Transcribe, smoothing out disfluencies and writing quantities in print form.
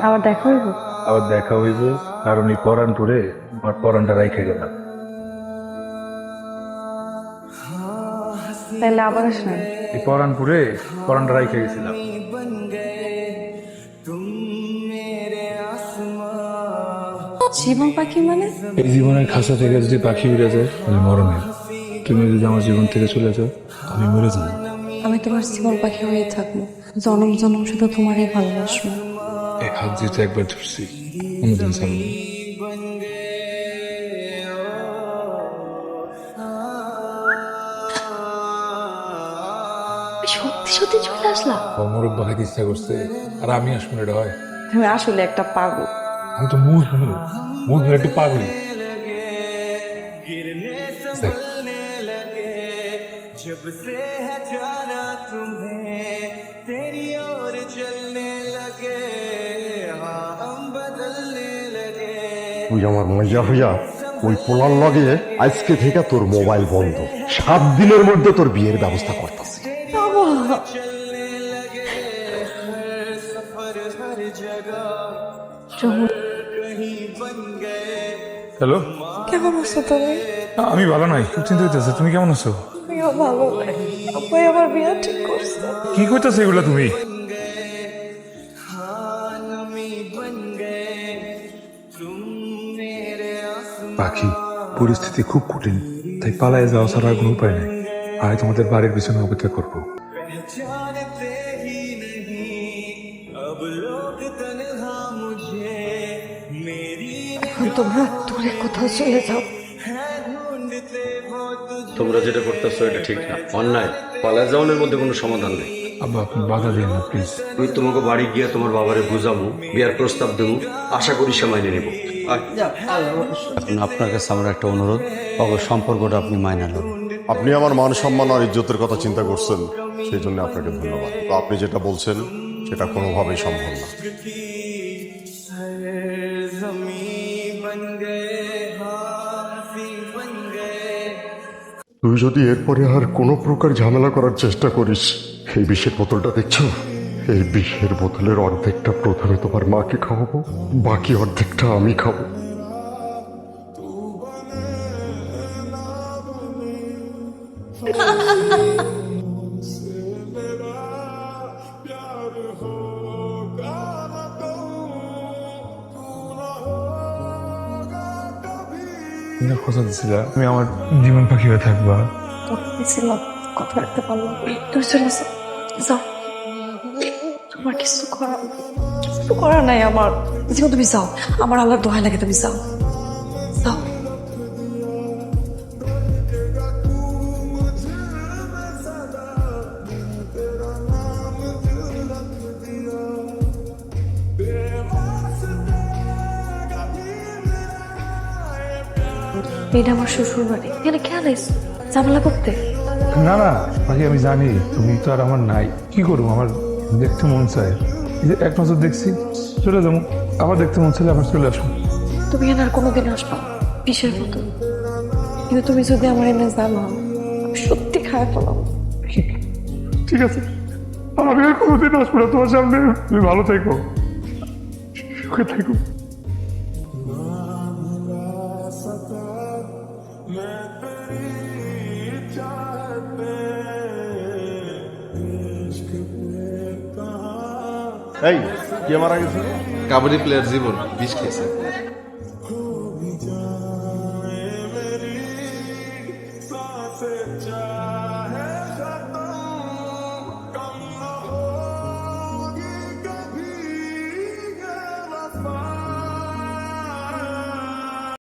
আবার দেখা হইব? আবার দেখা হইব, কারণ এই পরানপুরে আমার পরানটা রাইখে গেলাম। তাহলে আবার আসলেন? এই পরানপুরে পরানটা রাইখে গেছিলাম। জীবন পাখি মানে? এই জীবনের খাঁচা থেকে যদি পাখি উড়ে যায় তাহলে মরণের। তুমি যদি আমার জীবন থেকে চলে যাও আমি মরে যাবো। আমি তোমার জীবন পাখি হয়ে থাকবো, জনম জনম শুধু তোমারই ভালোবাসবো। এক হাত যেহেতু একবার ধরছি, কোনোদিন ছাড়বো না। সত্যি সত্যি চলে আসলাম? মোরব্বা খাইতে ইচ্ছা করছে, আর আমি আসবো না, এটা হয়? তুমি আসলে একটা পাগল। আমি তো মুখ হলো মুখ হলে একটু পাগলি। দেখ, जब से है जाना तुम्हें तेरी ओर चलने लगे हाँ हम बदलने लगे তুই আমার মাইয়া হইয়া ওই পোলার লগে আজকে থেকে তোর মোবাইল বন্ধ। 7 দিনের মধ্যে তোর বিয়ের ব্যবস্থা করতেছি। चलने लगे हर सफर हर जगह জহুর, कहीं बन गए হ্যালো। কেমন আছো তুমি? আমি ভালো নাই, খুব চিন্তা হইতেছে। তুমি কেমন আছো? আমিও ভালো নাই। আব্বাই আমার বিয়ে ঠিক করছে। কি করতেছো এগুলা তুমি? हाँ नमी बन गए तुम मेरे आसमां পাখি, পরিস্থিতি খুব কঠিন, তাই পালায় যাওয়া ছাড়া আর কোনো উপায় নেই। আমি তোমাদের বাড়ির পিছনে অপেক্ষা করবো। पहचानते ही नहीं अब लोग तन्हा मुझे मेरी এখন তোমরা দূরে কোথাও চলে যাও। है ढूंढते वो तुझे তোমরা যেটা করতেছো এটা ঠিক না, অন্যায়। পালায় যাওয়ানোর মধ্যে কোনো সমাধান নেই। আব্বা, আপনি বাধা দিন না প্লিজ। আমি তোমাকে বাড়ি গিয়ে তোমার বাবারে বুঝাবো, বিয়ার প্রস্তাব দেবো, আশা করি সে মাইনে নেব। এখন আপনার কাছে আমার একটা অনুরোধ, অবশ্য সম্পর্কটা আপনি মাইনা নেন। আপনি আমার মান সম্মান আর ইজ্জতের কথা চিন্তা করছেন, সেই জন্য আপনাকে ধন্যবাদ। তো আপনি যেটা বলছেন সেটা কোনোভাবেই সম্ভব না। जमीन बन गए हाथी बन गए তুই যদি এরপরে আর কোনো প্রকার ঝামেলা করার চেষ্টা করিস, এই বিষের বোতলটা দেখছো, এই বিষের বোতলের অর্ধেকটা প্রথমে তোমার মাকে খাওয়াবো, বাকি অর্ধেকটা আমি খাবো। তুমি কথা দিচ্ছিলা তুমি আমার জীবন পাখি হয়ে থাকবা। কথা দিয়েছিলাম, কথা রাখতে পারলাম না। তুমি চলে যাও, যাও। তোমার কিছু করার নাই আমার। জীবন তুমি যাও, আমার আল্লাহর দোহাই লাগে, তুমি যাও, যাও। এটা আমার শ্বশুর বাড়ি, এখানে খেয়াল আইসো ঝামেলা করতে? না না পাখি, আমি জানি তুমি তো আর আমার নাই। কি করবো, আমার দেখতে মন চায়। এই যে এক নজর দেখছি, চলে যাবো। আবার দেখতে মন চাইলে আবার চলে আসবো। তুমি এখানে আর কোনোদিন আসবা বিষের মতো, কিন্তু তুমি যদি আমার এনে জানো, আমি সত্যি খায় ফেলাম। ঠিক আছে, আমি আর কোনোদিন আসবো না তোমার সামনে। তুমি ভালো থেকো, সুখে থেকো। এই কে মারা গেছে? কাবাডি প্লেয়ার জীবন বিষ খেয়েছে। साथ जा